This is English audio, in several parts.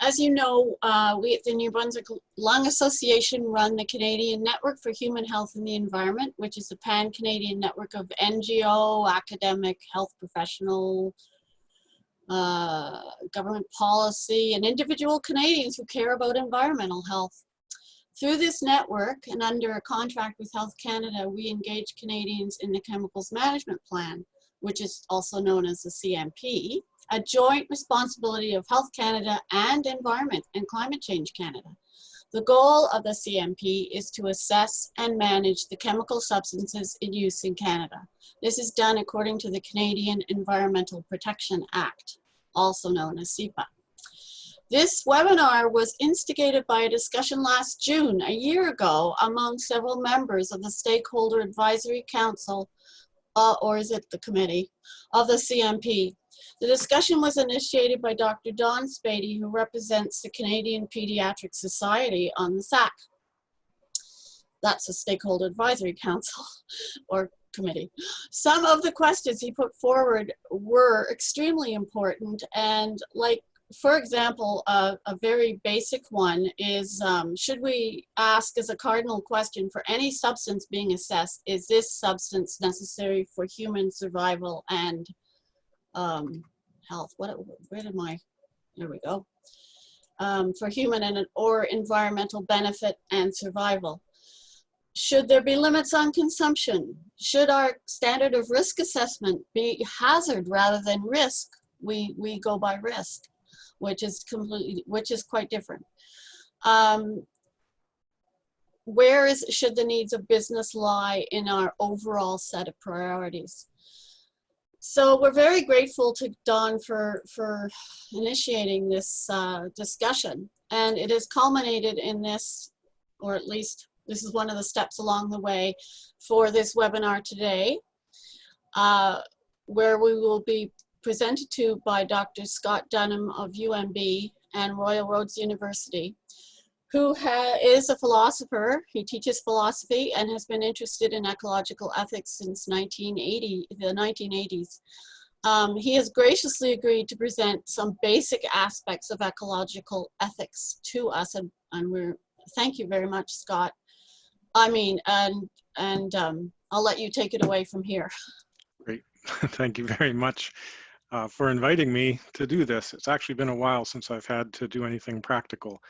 As you know, we at the New Brunswick Lung Association run the Canadian Network for Human Health and the Environment, which is a pan-Canadian network of NGO, academic, health professional, government policy, and individual Canadians who care about environmental health. Through this network and under a contract with Health Canada, we engage Canadians in the Chemicals Management Plan, which is also known as the CMP, a joint responsibility of Health Canada and Environment and Climate Change Canada. The goal of the CMP is to assess and manage the chemical substances in use in Canada. This is done according to the Canadian Environmental Protection Act, also known as CEPA. This webinar was instigated by a discussion last June, a year ago, among several members of the Stakeholder Advisory Council, or is it the committee, of the CMP. The discussion was initiated by Dr. Don Spady, who represents the Canadian Pediatric Society on the SAC. That's a Stakeholder Advisory Council or committee. Some of the questions he put forward were extremely important, and like, for example, a very basic one is, should we ask as a cardinal question for any substance being assessed, is this substance necessary for human survival and health? Where did my, there we go. For human and or environmental benefit and survival. Should there be limits on consumption? Should our standard of risk assessment be hazard rather than risk? We go by risk, which is quite different. Should the needs of business lie in our overall set of priorities? So we're very grateful to Don for initiating this discussion, and it has culminated in this, or at least this is one of the steps along the way for this webinar today, where we will be presented to by Dr. Scott Dunham of UMB and Royal Roads University, who is a philosopher. He teaches philosophy and has been interested in ecological ethics since the 1980s. He has graciously agreed to present some basic aspects of ecological ethics to us, and thank you very much, Scott. I mean, and I'll let you take it away from here. Great, thank you very much for inviting me to do this. It's actually been a while since I've had to do anything practical.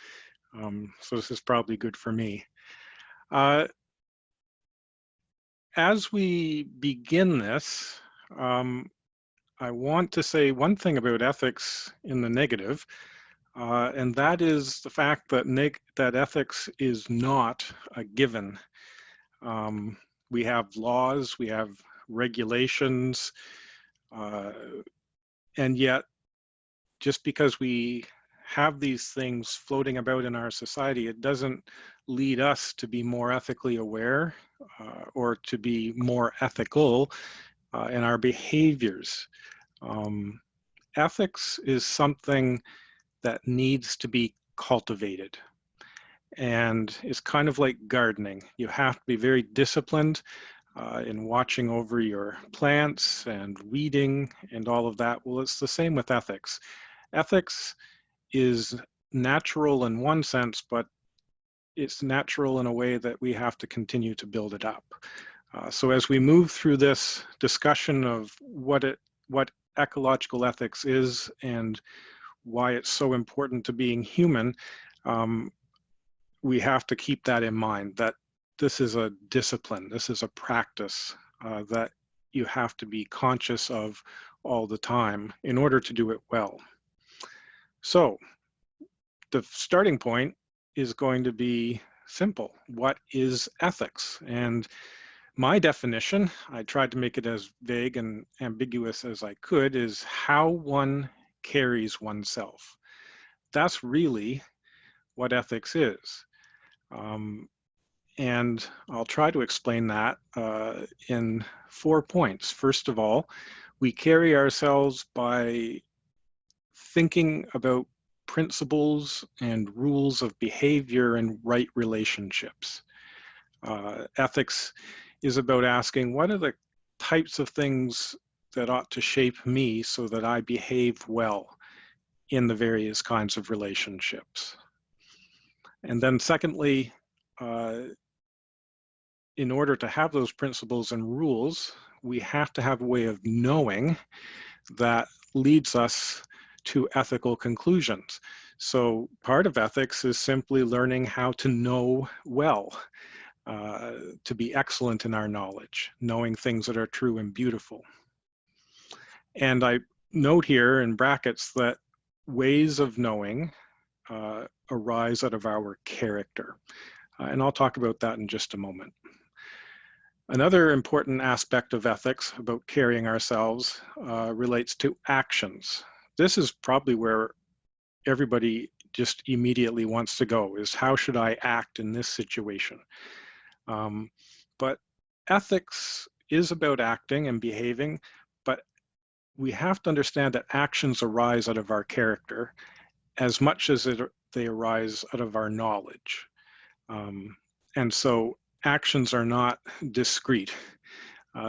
So this is probably good for me. As we begin this, I want to say one thing about ethics in the negative, and that is the fact that ethics is not a given. We have laws, we have regulations, and yet just because we have these things floating about in our society, it doesn't lead us to be more ethically aware or to be more ethical in our behaviors. Ethics is something that needs to be cultivated, and it's kind of like gardening. You have to be very disciplined in watching over your plants and weeding and all of that. Well, it's the same with ethics. Ethics is natural in one sense, but it's natural in a way that we have to continue to build it up. So as we move through this discussion of what ecological ethics is and why it's so important to being human, we have to keep that in mind, that this is a discipline, this is a practice that you have to be conscious of all the time in order to do it well. So the starting point is going to be simple. What is ethics? And my definition, I tried to make it as vague and ambiguous as I could, is how one carries oneself. That's really what ethics is. And I'll try to explain that in 4 points. First of all, we carry ourselves by thinking about principles and rules of behavior and right relationships. Ethics is about asking, what are the types of things that ought to shape me so that I behave well in the various kinds of relationships. And then secondly, in order to have those principles and rules, we have to have a way of knowing that leads us to ethical conclusions. So part of ethics is simply learning how to know well, to be excellent in our knowledge, knowing things that are true and beautiful. And I note here in brackets that ways of knowing arise out of our character. And I'll talk about that in just a moment. Another important aspect of ethics about carrying ourselves relates to actions. This is probably where everybody just immediately wants to go, is how should I act in this situation? But ethics is about acting and behaving, but we have to understand that actions arise out of our character as much as they arise out of our knowledge. And so actions are not discrete.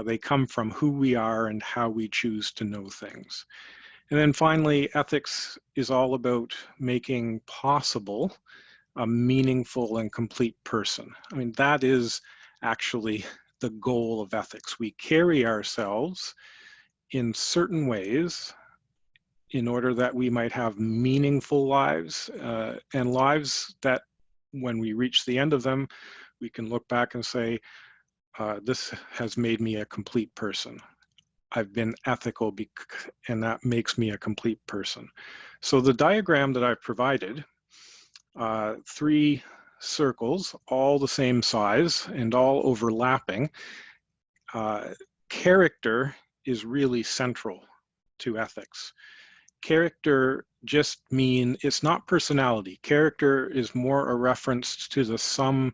They come from who we are and how we choose to know things. And then finally, ethics is all about making possible a meaningful and complete person. I mean, that is actually the goal of ethics. We carry ourselves in certain ways in order that we might have meaningful lives and lives that when we reach the end of them, we can look back and say, this has made me a complete person. I've been ethical and that makes me a complete person. So the diagram that I've provided, 3 circles, all the same size and all overlapping. Character is really central to ethics. Character just means, it's not personality. Character is more a reference to the sum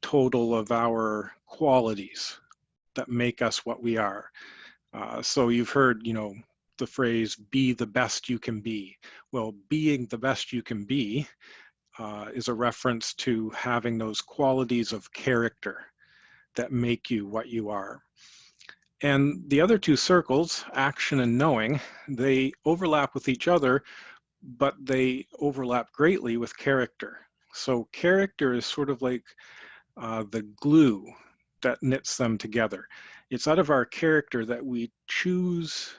total of our qualities that make us what we are. So you've heard, the phrase, be the best you can be. Well, being the best you can be is a reference to having those qualities of character that make you what you are. And the other 2 circles, action and knowing, they overlap with each other, but they overlap greatly with character. So character is sort of like the glue that knits them together. It's out of our character that we choose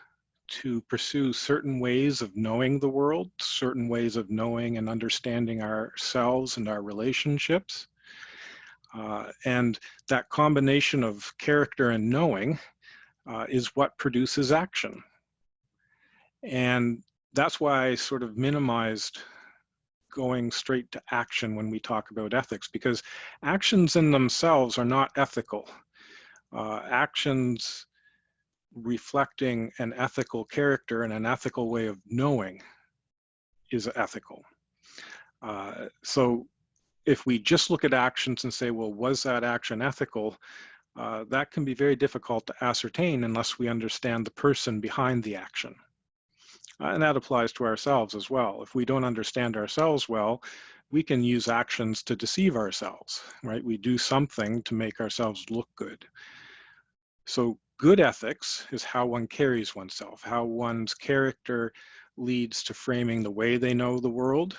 to pursue certain ways of knowing the world, certain ways of knowing and understanding ourselves and our relationships. And that combination of character and knowing is what produces action. And that's why I sort of minimized going straight to action when we talk about ethics, because actions in themselves are not ethical. Actions reflecting an ethical character and an ethical way of knowing is ethical. So if we just look at actions and say, well, was that action ethical? That can be very difficult to ascertain unless we understand the person behind the action. And that applies to ourselves as well. If we don't understand ourselves well, we can use actions to deceive ourselves, right? We do something to make ourselves look good. So good ethics is how one carries oneself, how one's character leads to framing the way they know the world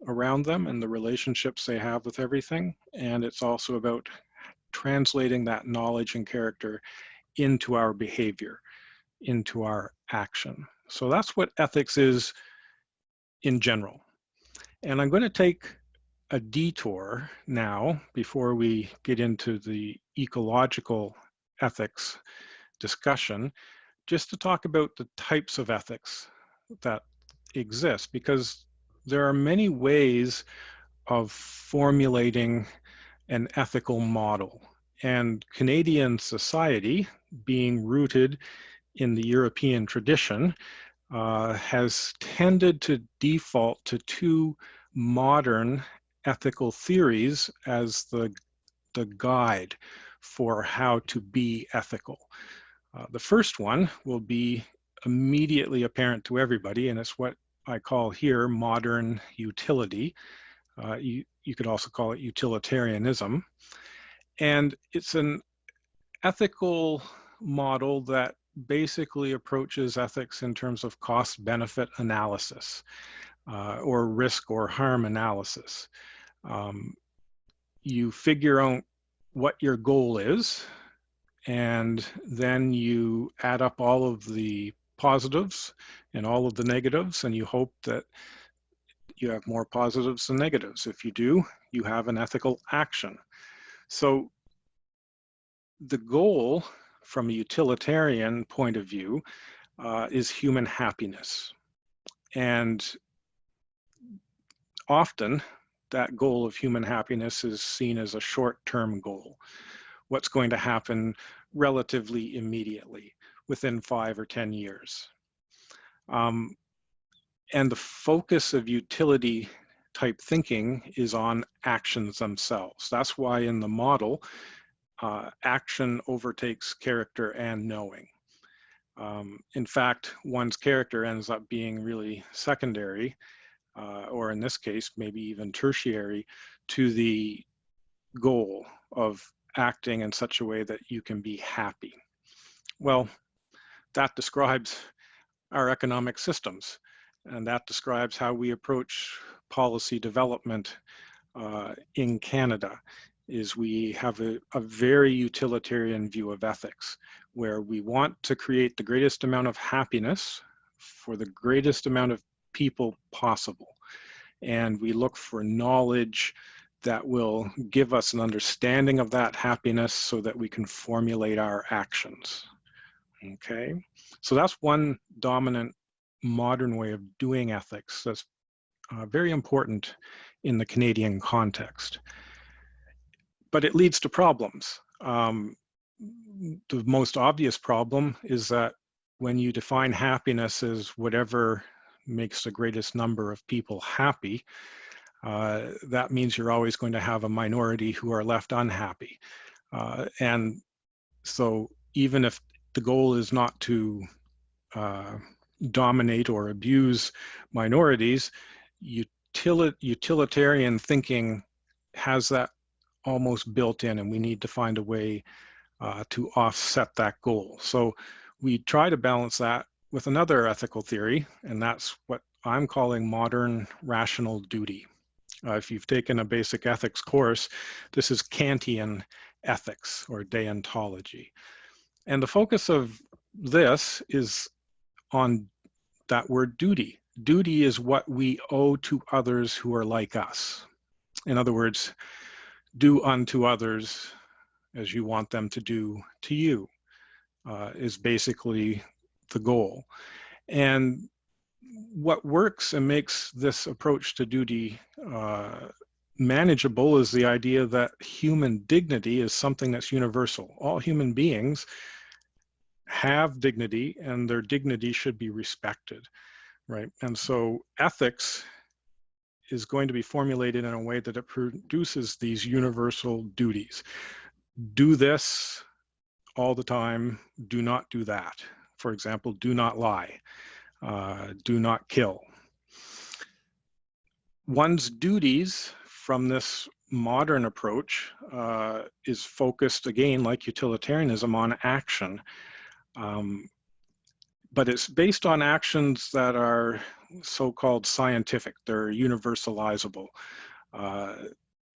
around them and the relationships they have with everything. And it's also about translating that knowledge and character into our behavior, into our action. So that's what ethics is in general. And I'm going to take a detour now before we get into the ecological ethics discussion, just to talk about the types of ethics that exist, because there are many ways of formulating an ethical model. And Canadian society, being rooted in the European tradition, has tended to default to 2 modern ethical theories as the guide for how to be ethical. The first one will be immediately apparent to everybody, and it's what I call here modern utility. You could also call it utilitarianism. And it's an ethical model that basically approaches ethics in terms of cost-benefit analysis. or risk or harm analysis. You figure out what your goal is, and then you add up all of the positives and all of the negatives, and you hope that you have more positives than negatives. If you do, you have an ethical action. So the goal from a utilitarian point of view is human happiness. And often that goal of human happiness is seen as a short-term goal. What's going to happen relatively immediately within 5 or 10 years. And the focus of utility type thinking is on actions themselves. That's why in the model, action overtakes character and knowing. In fact, one's character ends up being really secondary, or in this case, maybe even tertiary, to the goal of acting in such a way that you can be happy. Well, that describes our economic systems, and that describes how we approach policy development in Canada. Is we have a very utilitarian view of ethics, where we want to create the greatest amount of happiness for the greatest amount of people possible. And we look for knowledge that will give us an understanding of that happiness so that we can formulate our actions. Okay, so that's one dominant modern way of doing ethics that's very important in the Canadian context. But it leads to problems. The most obvious problem is that when you define happiness as whatever makes the greatest number of people happy, that means you're always going to have a minority who are left unhappy. And so even if the goal is not to dominate or abuse minorities, utilitarian thinking has that almost built in, and we need to find a way to offset that goal. So we try to balance that with another ethical theory, and that's what I'm calling modern rational duty. If you've taken a basic ethics course, this is Kantian ethics or deontology. And the focus of this is on that word duty. Duty is what we owe to others who are like us. In other words, do unto others as you want them to do to you, is basically the goal. And what works and makes this approach to duty manageable is the idea that human dignity is something that's universal. All human beings have dignity, and their dignity should be respected, right? And so ethics is going to be formulated in a way that it produces these universal duties. Do this all the time, do not do that. For example, do not lie, do not kill. One's duties from this modern approach is focused, again, like utilitarianism, on action. But it's based on actions that are so-called scientific. They're universalizable.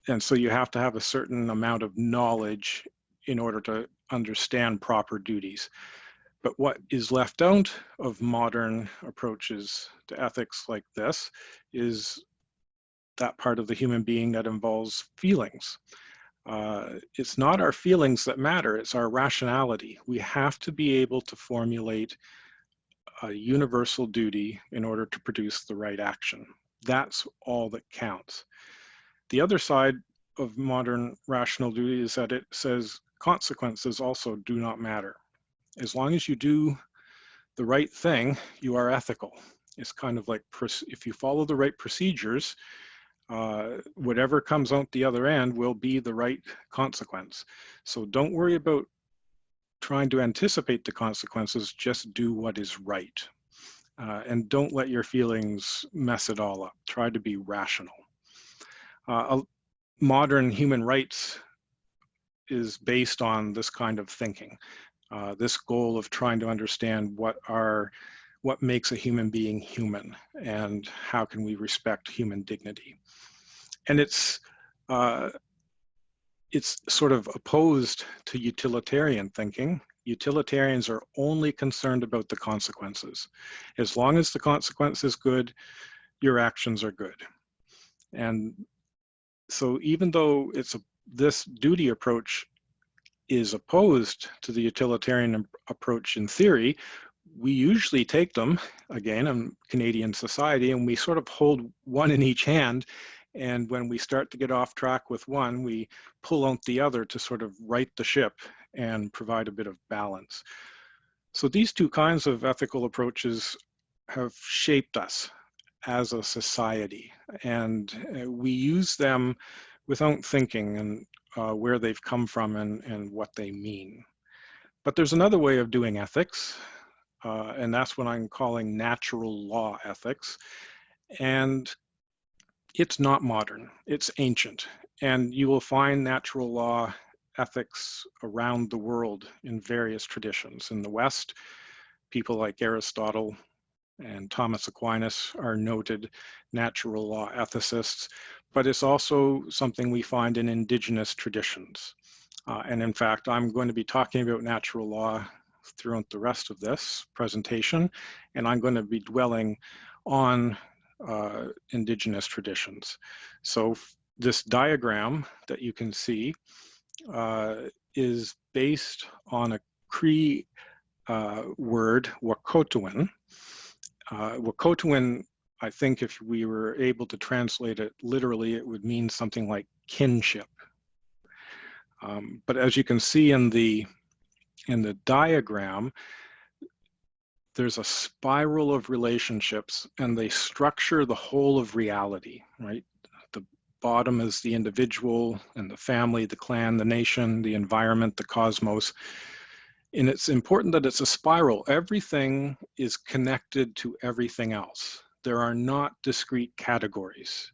And so you have to have a certain amount of knowledge in order to understand proper duties. But what is left out of modern approaches to ethics like this is that part of the human being that involves feelings. It's not our feelings that matter, it's our rationality. We have to be able to formulate a universal duty in order to produce the right action. That's all that counts. The other side of modern rational duty is that it says consequences also do not matter. As long as you do the right thing, you are ethical. It's kind of like if you follow the right procedures, whatever comes out the other end will be the right consequence. So don't worry about trying to anticipate the consequences, just do what is right. And don't let your feelings mess it all up. Try to be rational. Modern human rights is based on this kind of thinking, this goal of trying to understand what what makes a human being human, and how can we respect human dignity. And it's sort of opposed to utilitarian thinking. Utilitarians are only concerned about the consequences. As long as the consequence is good, your actions are good. And so even though this duty approach is opposed to the utilitarian approach in theory, we usually take them, again, in Canadian society, and we sort of hold one in each hand. And when we start to get off track with one, we pull out the other to sort of right the ship and provide a bit of balance. So these two kinds of ethical approaches have shaped us as a society, and we use them without thinking and where they've come from and what they mean. But there's another way of doing ethics, and that's what I'm calling natural law ethics. And it's not modern, it's ancient. And you will find natural law ethics around the world in various traditions. In the West, people like Aristotle and Thomas Aquinas are noted natural law ethicists, but it's also something we find in indigenous traditions. And in fact, I'm going to be talking about natural law throughout the rest of this presentation, and I'm going to be dwelling on indigenous traditions. So this diagram that you can see is based on a Cree word, Wahkohtowin. Wahkohtowin, I think if we were able to translate it literally, it would mean something like kinship. But as you can see in the diagram, there's a spiral of relationships, and they structure the whole of reality, right? The bottom is the individual and the family, the clan, the nation, the environment, the cosmos. And it's important that it's a spiral. Everything is connected to everything else. There are not discrete categories.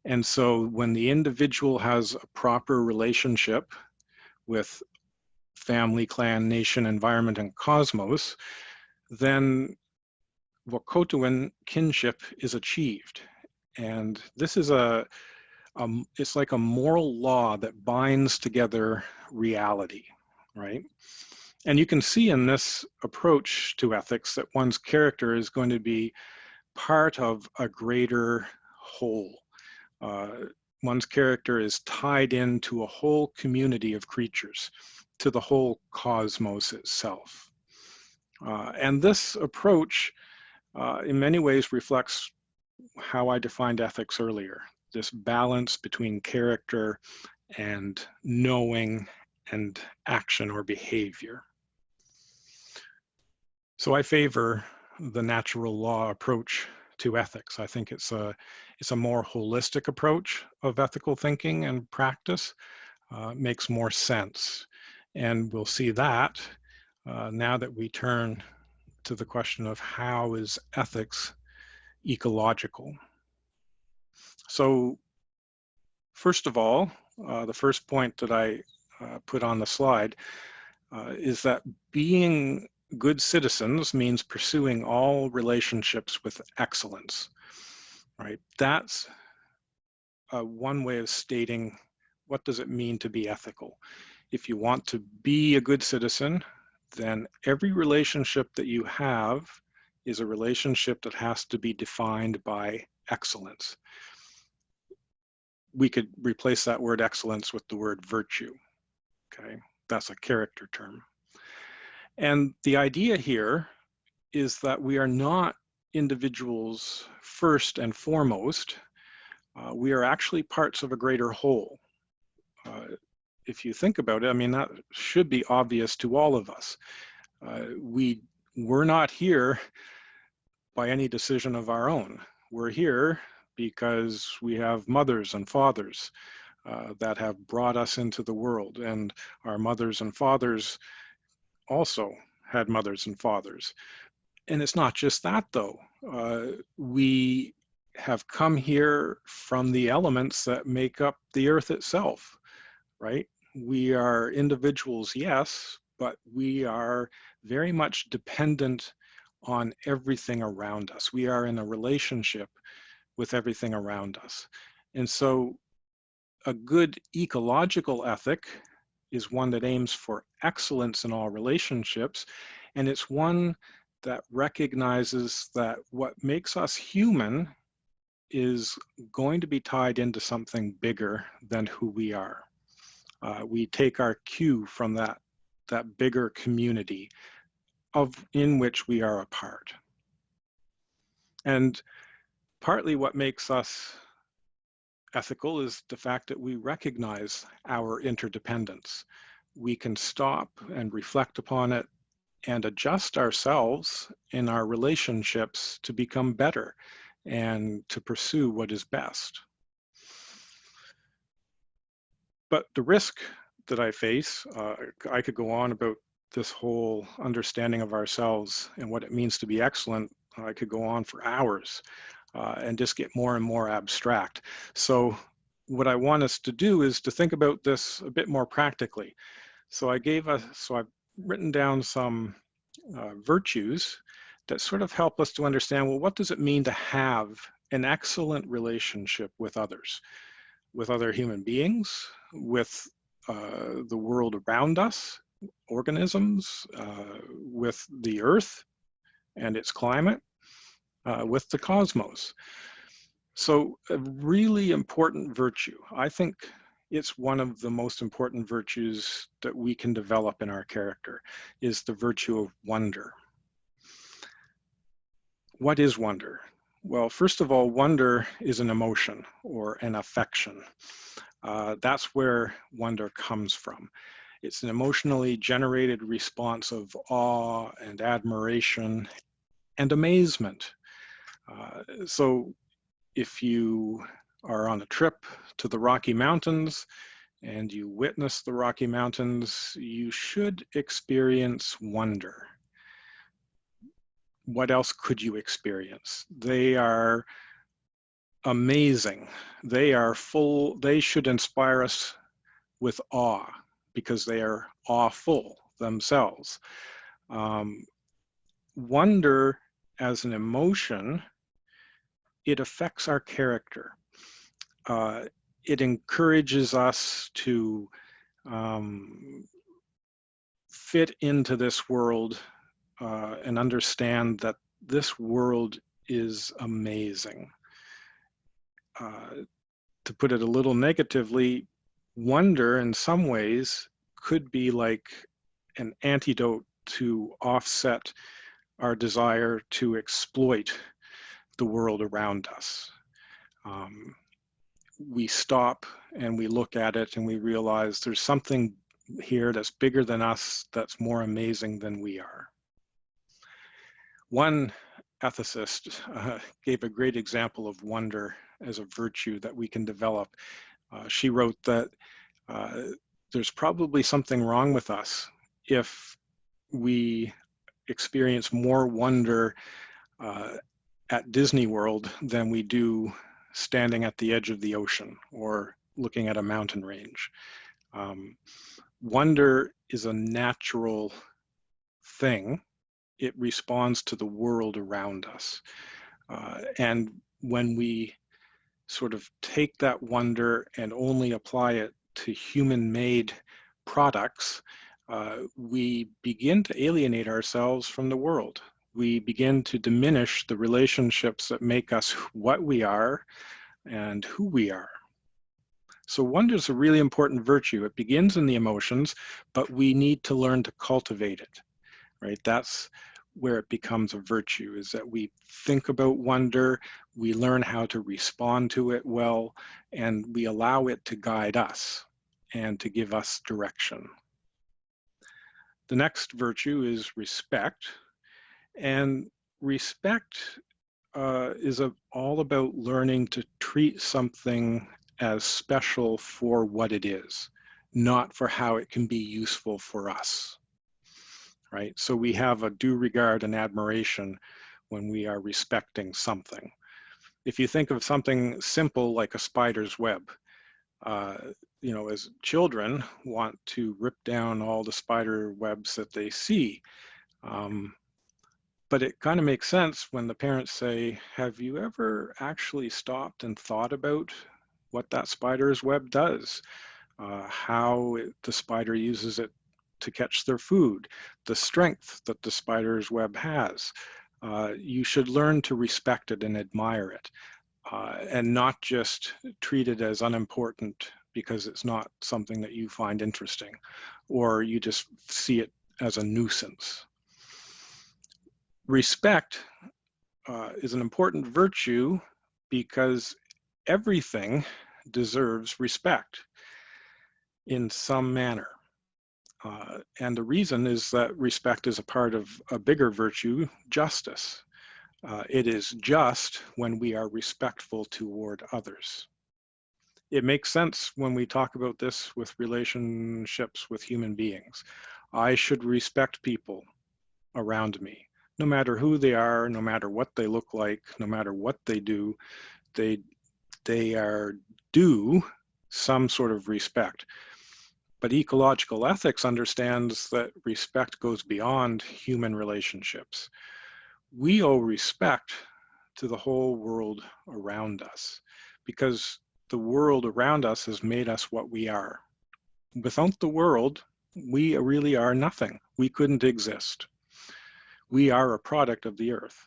And so when the individual has a proper relationship with family, clan, nation, environment, and cosmos, then Wahkohtowin kinship is achieved. And this is it's like a moral law that binds together reality, right? And you can see in this approach to ethics that one's character is going to be part of a greater whole. One's character is tied into a whole community of creatures, to the whole cosmos itself. And this approach, in many ways, reflects how I defined ethics earlier, this balance between character and knowing and action or behavior. So I favor the natural law approach to ethics. I think it's a more holistic approach of ethical thinking and practice. Makes more sense. And we'll see that now that we turn to the question of how is ethics ecological. So first of all, the first point that I put on the slide is that being good citizens means pursuing all relationships with excellence, right? That's one way of stating what does it mean to be ethical. If you want to be a good citizen, then every relationship that you have is a relationship that has to be defined by excellence. We could replace that word excellence with the word virtue, okay? That's a character term. And the idea here is that we are not individuals first and foremost. We are actually parts of a greater whole. If you think about it, I mean, that should be obvious to all of us. We're not here by any decision of our own. We're here because we have mothers and fathers that have brought us into the world, and our mothers and fathers also had mothers and fathers. And it's not just that, though. We have come here from the elements that make up the earth itself, right? We are individuals, yes, but we are very much dependent on everything around us. We are in a relationship with everything around us. And so a good ecological ethic is one that aims for excellence in all relationships, and it's one that recognizes that what makes us human is going to be tied into something bigger than who we are. We take our cue from that bigger community in which we are a part. And partly what makes us ethical is the fact that we recognize our interdependence. We can stop and reflect upon it and adjust ourselves in our relationships to become better and to pursue what is best. But the risk that I face, I could go on about this whole understanding of ourselves and what it means to be excellent. I could go on for hours and just get more and more abstract. So what I want us to do is to think about this a bit more practically. So I've written down some virtues that sort of help us to understand, well, what does it mean to have an excellent relationship with others, with other human beings, with the world around us, organisms, with the earth and its climate, with the cosmos. So a really important virtue, I think it's one of the most important virtues that we can develop in our character, is the virtue of wonder. What is wonder? Well, first of all, wonder is an emotion or an affection. That's where wonder comes from. It's an emotionally generated response of awe and admiration and amazement. So if you are on a trip to the Rocky Mountains and you witness the Rocky Mountains, you should experience wonder. What else could you experience? They are amazing. They should inspire us with awe because they are awful themselves. Wonder as an emotion, it affects our character. It encourages us to fit into this world and understand that this world is amazing. To put it a little negatively, wonder in some ways could be like an antidote to offset our desire to exploit the world around us. We stop and we look at it and we realize there's something here that's bigger than us, that's more amazing than we are. One ethicist gave a great example of wonder as a virtue that we can develop. She wrote that there's probably something wrong with us if we experience more wonder at Disney World than we do standing at the edge of the ocean or looking at a mountain range. Wonder is a natural thing. It responds to the world around us. And when we sort of take that wonder and only apply it to human-made products, we begin to alienate ourselves from the world. We begin to diminish the relationships that make us what we are and who we are. So wonder is a really important virtue. It begins in the emotions, but we need to learn to cultivate it, right? That's where it becomes a virtue, is that we think about wonder, we learn how to respond to it well, and we allow it to guide us and to give us direction. The next virtue is respect. And respect is all about learning to treat something as special for what it is, not for how it can be useful for us, right? So we have a due regard and admiration when we are respecting something. If you think of something simple like a spider's web, you know, as children want to rip down all the spider webs that they see. But it kind of makes sense when the parents say, have you ever actually stopped and thought about what that spider's web does? The spider uses it to catch their food, the strength that the spider's web has. You should learn to respect it and admire it, and not just treat it as unimportant because it's not something that you find interesting, or you just see it as a nuisance. Respect is an important virtue because everything deserves respect in some manner. And the reason is that respect is a part of a bigger virtue, justice. It is just when we are respectful toward others. It makes sense when we talk about this with relationships with human beings. I should respect people around me, no matter who they are, no matter what they look like, no matter what they do. They are due some sort of respect. But ecological ethics understands that respect goes beyond human relationships. We owe respect to the whole world around us because the world around us has made us what we are. Without the world, we really are nothing. We couldn't exist. We are a product of the earth.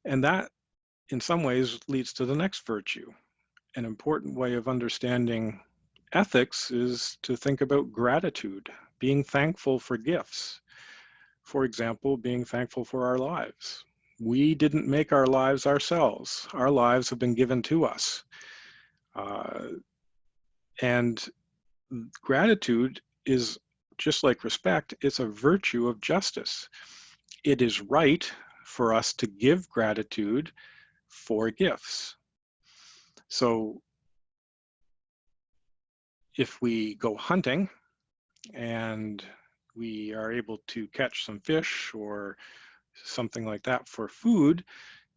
And that, in some ways, leads to the next virtue. An important way of understanding ethics is to think about gratitude, being thankful for gifts. For example, being thankful for our lives. We didn't make our lives ourselves. Our lives have been given to us. And gratitude is, just like respect, it's a virtue of justice. It is right for us to give gratitude for gifts. So if we go hunting and we are able to catch some fish or something like that for food,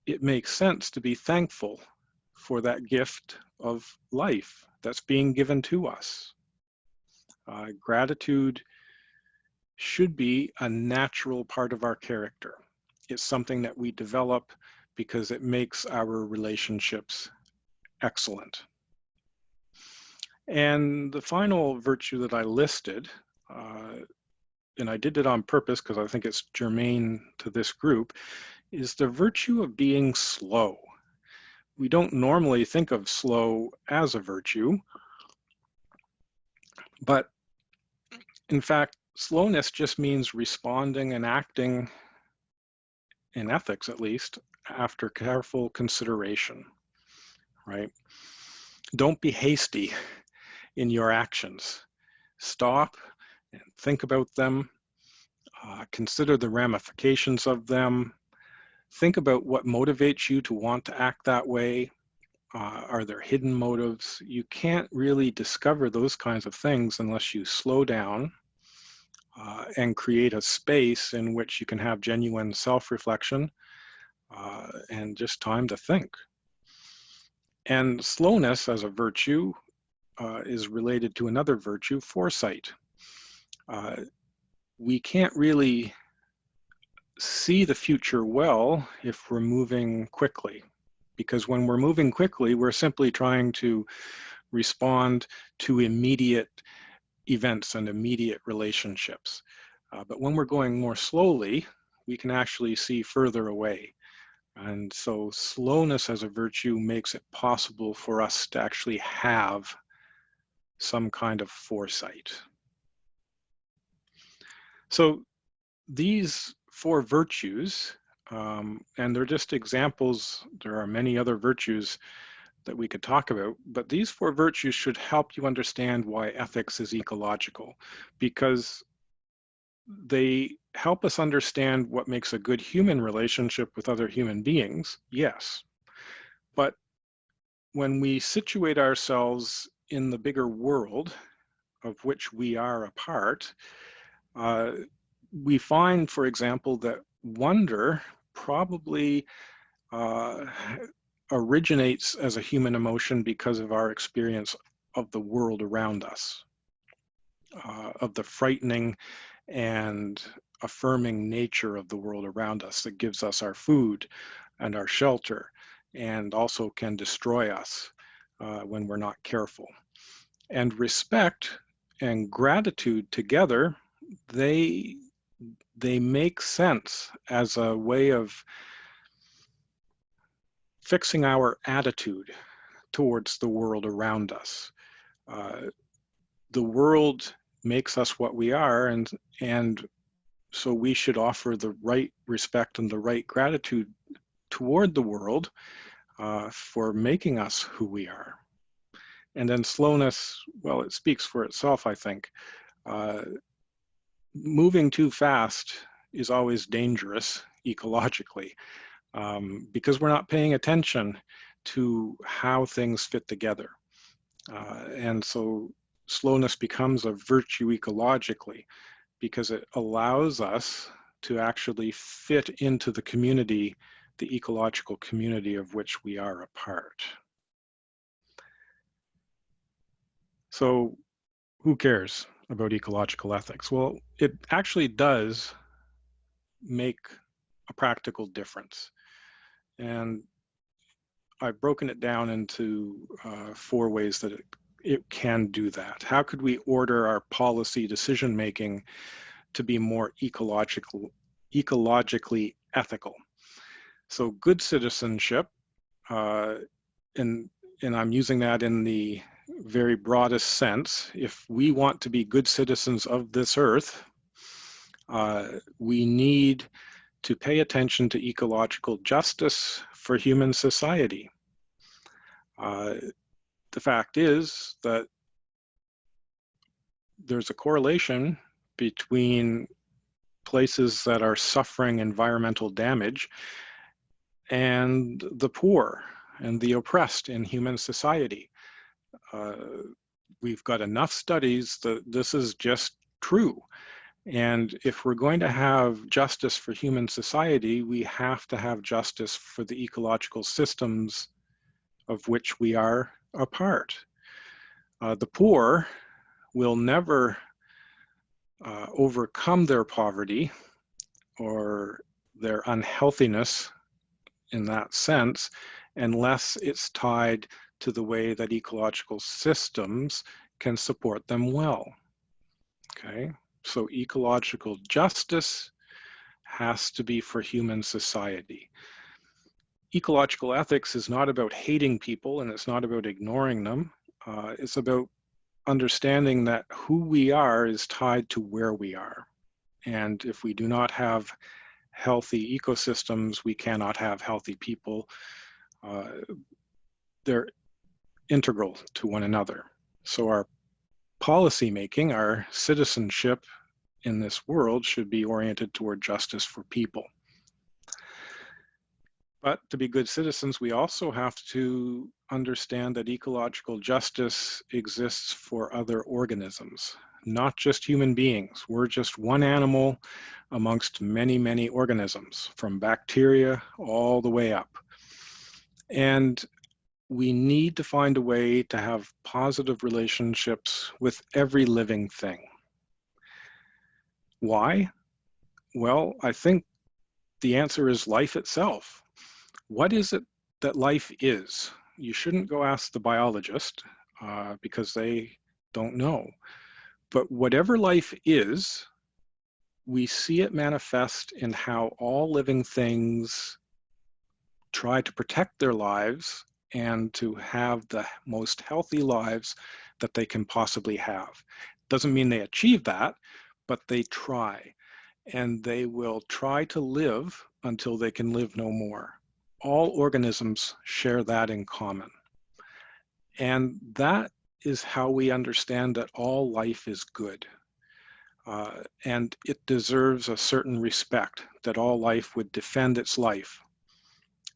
it makes sense to be thankful for that gift of life that's being given to us. Gratitude should be a natural part of our character. It's something that we develop because it makes our relationships excellent. And the final virtue that I listed, and I did it on purpose because I think it's germane to this group, is the virtue of being slow. We don't normally think of slow as a virtue, but in fact, slowness just means responding and acting, in ethics at least, after careful consideration, right? Don't be hasty in your actions. Stop and think about them. Consider the ramifications of them. Think about what motivates you to want to act that way. Are there hidden motives? You can't really discover those kinds of things unless you slow down and create a space in which you can have genuine self-reflection and just time to think. And slowness as a virtue is related to another virtue, foresight. We can't really see the future well if we're moving quickly, because when we're moving quickly, we're simply trying to respond to immediate events and immediate relationships. But when we're going more slowly, we can actually see further away. And so slowness as a virtue makes it possible for us to actually have some kind of foresight. So these four virtues, and they're just examples, there are many other virtues that we could talk about, but these four virtues should help you understand why ethics is ecological, because they help us understand what makes a good human relationship with other human beings, yes. But when we situate ourselves in the bigger world of which we are a part, we find, for example, that wonder probably originates as a human emotion because of our experience of the world around us, of the frightening and affirming nature of the world around us that gives us our food and our shelter, and also can destroy us when we're not careful. And respect and gratitude together, they make sense as a way of fixing our attitude towards the world around us. The world makes us what we are, and so we should offer the right respect and the right gratitude toward the world for making us who we are. And then slowness, well, it speaks for itself, I think. Moving too fast is always dangerous ecologically, because we're not paying attention to how things fit together. And so slowness becomes a virtue ecologically, because it allows us to actually fit into the community, the ecological community of which we are a part. So who cares about ecological ethics? Well, it actually does make a practical difference. And I've broken it down into 4 ways that it can do that. How could we order our policy decision making to be more ecologically ethical? So good citizenship, and I'm using that in the very broadest sense. If we want to be good citizens of this earth, we need to pay attention to ecological justice for human society. The fact is that there's a correlation between places that are suffering environmental damage and the poor and the oppressed in human society. We've got enough studies that this is just true. And if we're going to have justice for human society, we have to have justice for the ecological systems of which we are a part. The poor will never overcome their poverty or their unhealthiness in that sense unless it's tied to the way that ecological systems can support them well. Okay, so ecological justice has to be for human society. Ecological ethics is not about hating people, and it's not about ignoring them. It's about understanding that who we are is tied to where we are. And if we do not have healthy ecosystems, we cannot have healthy people. They're integral to one another. So our policy making, our citizenship in this world should be oriented toward justice for people. But to be good citizens, we also have to understand that ecological justice exists for other organisms, not just human beings. We're just one animal amongst many, many organisms, from bacteria all the way up. And we need to find a way to have positive relationships with every living thing. Why? Well, I think the answer is life itself. What is it that life is? You shouldn't go ask the biologist because they don't know. But whatever life is, we see it manifest in how all living things try to protect their lives and to have the most healthy lives that they can possibly have. Doesn't mean they achieve that, but they try. And they will try to live until they can live no more. All organisms share that in common. And that is how we understand that all life is good. And it deserves a certain respect, that all life would defend its life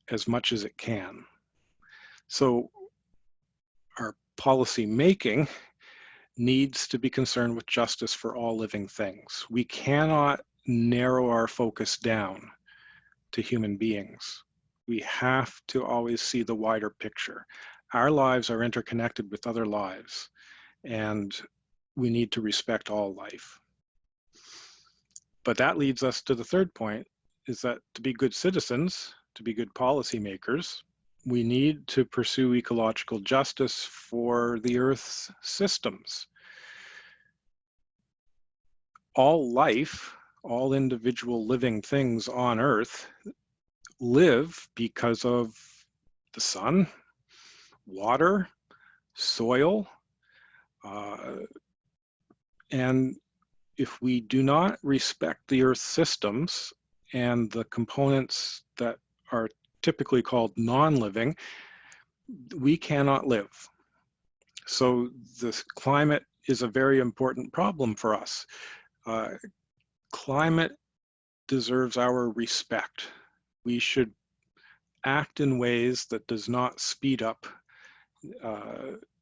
as much as it can. So our policy making needs to be concerned with justice for all living things. We cannot narrow our focus down to human beings. We have to always see the wider picture. Our lives are interconnected with other lives, and we need to respect all life. But that leads us to the third point, is that to be good citizens, to be good policymakers, we need to pursue ecological justice for the Earth's systems. All life, all individual living things on Earth live because of the sun, water, soil, and if we do not respect the Earth's systems and the components that are typically called non-living, we cannot live. So this climate is a very important problem for us. Climate deserves our respect. We should act in ways that does not speed up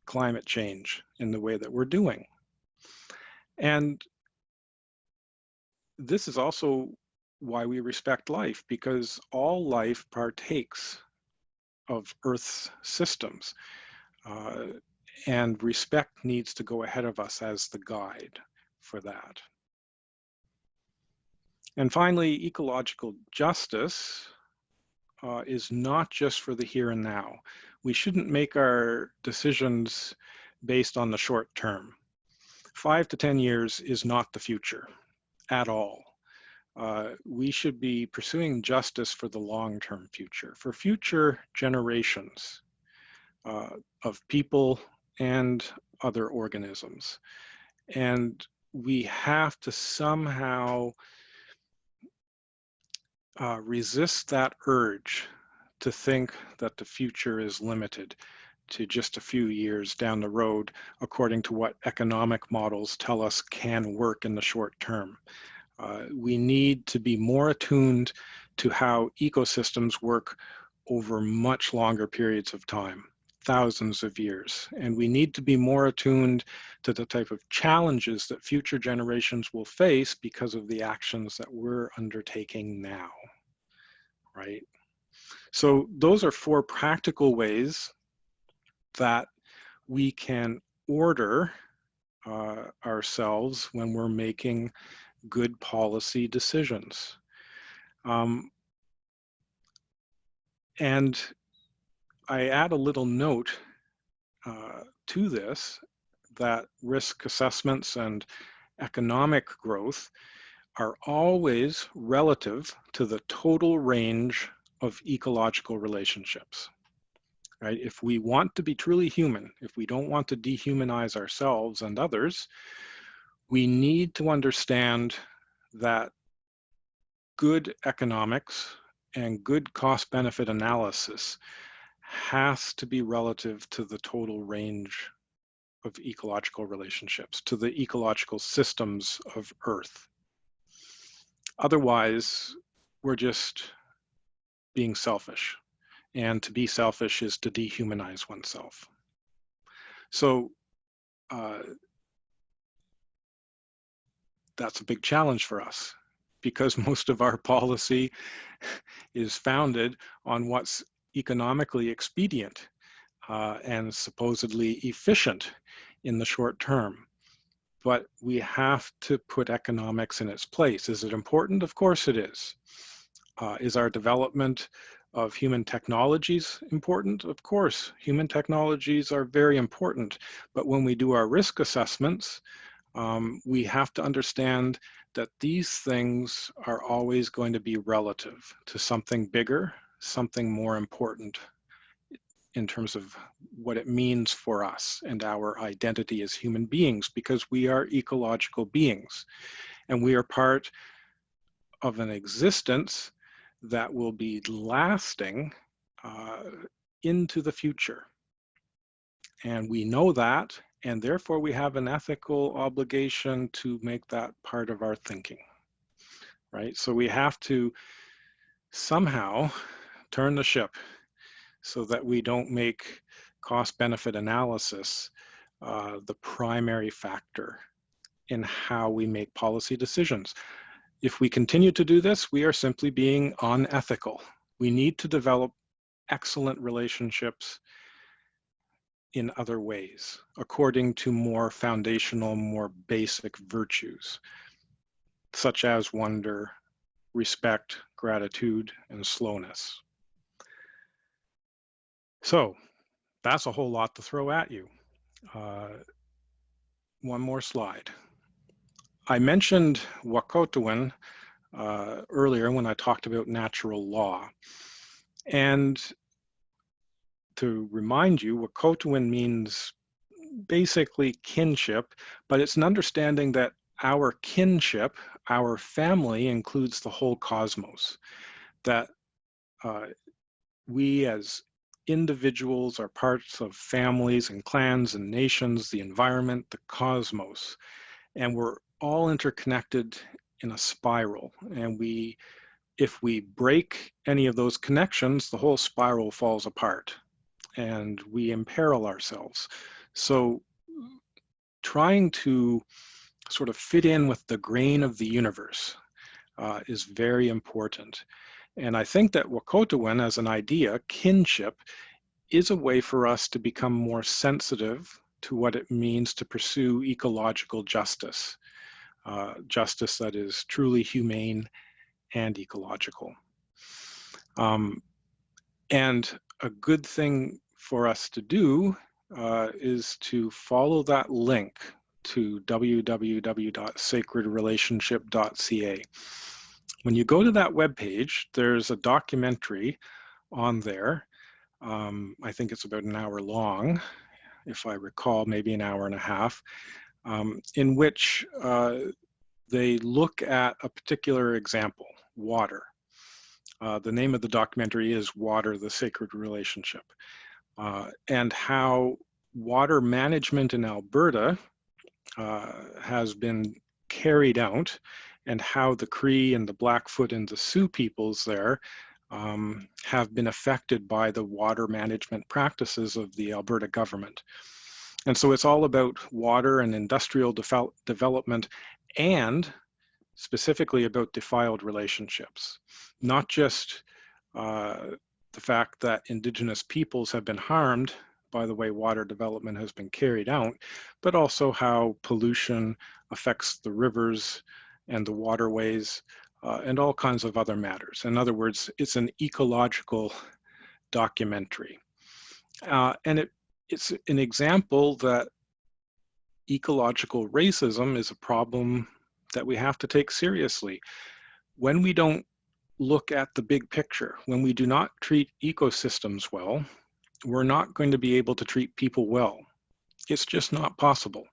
climate change in the way that we're doing. And this is also why we respect life, because all life partakes of Earth's systems. And respect needs to go ahead of us as the guide for that. And finally, ecological justice is not just for the here and now. We shouldn't make our decisions based on the short term. 5 to 10 years is not the future at all. We should be pursuing justice for the long-term future, for future generations of people and other organisms. And we have to somehow resist that urge to think that the future is limited to just a few years down the road, according to what economic models tell us can work in the short term. We need to be more attuned to how ecosystems work over much longer periods of time, thousands of years. And we need to be more attuned to the type of challenges that future generations will face because of the actions that we're undertaking now, right? So those are 4 practical ways that we can order ourselves when we're making good policy decisions. And I add a little note to this, that risk assessments and economic growth are always relative to the total range of ecological relationships. Right? If we want to be truly human, if we don't want to dehumanize ourselves and others, we need to understand that good economics and good cost-benefit analysis has to be relative to the total range of ecological relationships, to the ecological systems of Earth. Otherwise, we're just being selfish. And to be selfish is to dehumanize oneself. So that's a big challenge for us, because most of our policy is founded on what's economically expedient and supposedly efficient in the short term. But we have to put economics in its place. Is it important? Of course it is. Is our development of human technologies important? Of course, human technologies are very important. But when we do our risk assessments, we have to understand that these things are always going to be relative to something bigger, something more important in terms of what it means for us and our identity as human beings, because we are ecological beings and we are part of an existence that will be lasting into the future. And we know that, and therefore we have an ethical obligation to make that part of our thinking, right? So we have to somehow turn the ship so that we don't make cost-benefit analysis the primary factor in how we make policy decisions. If we continue to do this, we are simply being unethical. We need to develop excellent relationships in other ways, according to more foundational, more basic virtues. such as wonder, respect, gratitude, and slowness. So that's a whole lot to throw at you. One more slide. I mentioned Wahkohtowin earlier when I talked about natural law. And to remind you, Wahkohtowin means basically kinship, but it's an understanding that our kinship, our family, includes the whole cosmos. That we as individuals are parts of families and clans and nations, the environment, the cosmos, and we're all interconnected in a spiral. And if we break any of those connections, the whole spiral falls apart and we imperil ourselves. So trying to sort of fit in with the grain of the universe is very important. And I think that Wahkohtowin as an idea, kinship, is a way for us to become more sensitive to what it means to pursue ecological justice, justice that is truly humane and ecological. And a good thing for us to do is to follow that link to www.sacredrelationship.ca. When you go to that webpage, there's a documentary on there. I think it's about an hour long, if I recall, maybe an hour and a half, in which they look at a particular example, water. The name of the documentary is Water, the Sacred Relationship, and how water management in Alberta has been carried out, and how the Cree and the Blackfoot and the Sioux peoples there have been affected by the water management practices of the Alberta government. And so it's all about water and industrial development, and specifically about defiled relationships, not just the fact that Indigenous peoples have been harmed by the way water development has been carried out, but also how pollution affects the rivers and the waterways and all kinds of other matters. In other words, it's an ecological documentary. And it's an example that ecological racism is a problem that we have to take seriously. When we don't look at the big picture, when we do not treat ecosystems well, we're not going to be able to treat people well. It's just not possible,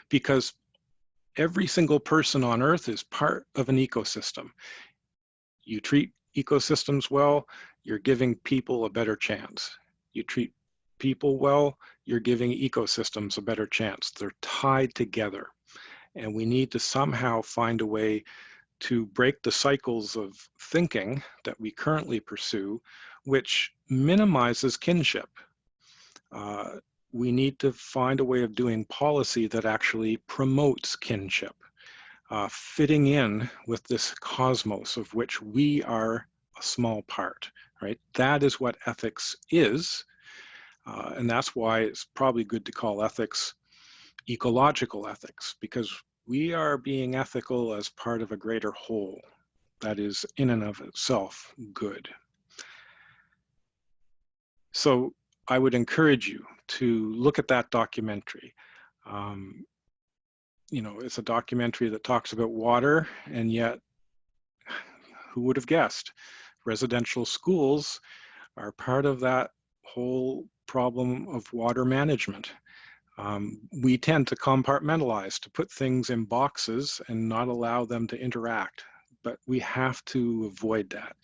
because every single person on Earth is part of an ecosystem. You treat ecosystems well, you're giving people a better chance. You treat people well, you're giving ecosystems a better chance. They're tied together. And we need to somehow find a way to break the cycles of thinking that we currently pursue, which minimizes kinship. We need to find a way of doing policy that actually promotes kinship, fitting in with this cosmos of which we are a small part, right? That is what ethics is. And that's why it's probably good to call ethics ecological ethics, because we are being ethical as part of a greater whole that is in and of itself good. So I would encourage you to look at that documentary. You know, it's a documentary that talks about water, and yet, who would have guessed? Residential schools are part of that whole problem of water management. We tend to compartmentalize, to put things in boxes and not allow them to interact, but we have to avoid that.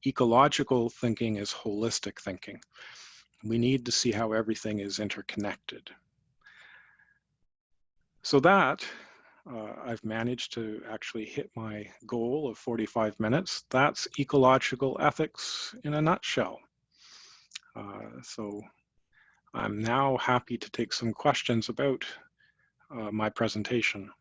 Ecological thinking is holistic thinking. We need to see how everything is interconnected. So that, I've managed to actually hit my goal of 45 minutes. That's ecological ethics in a nutshell. So I'm now happy to take some questions about my presentation.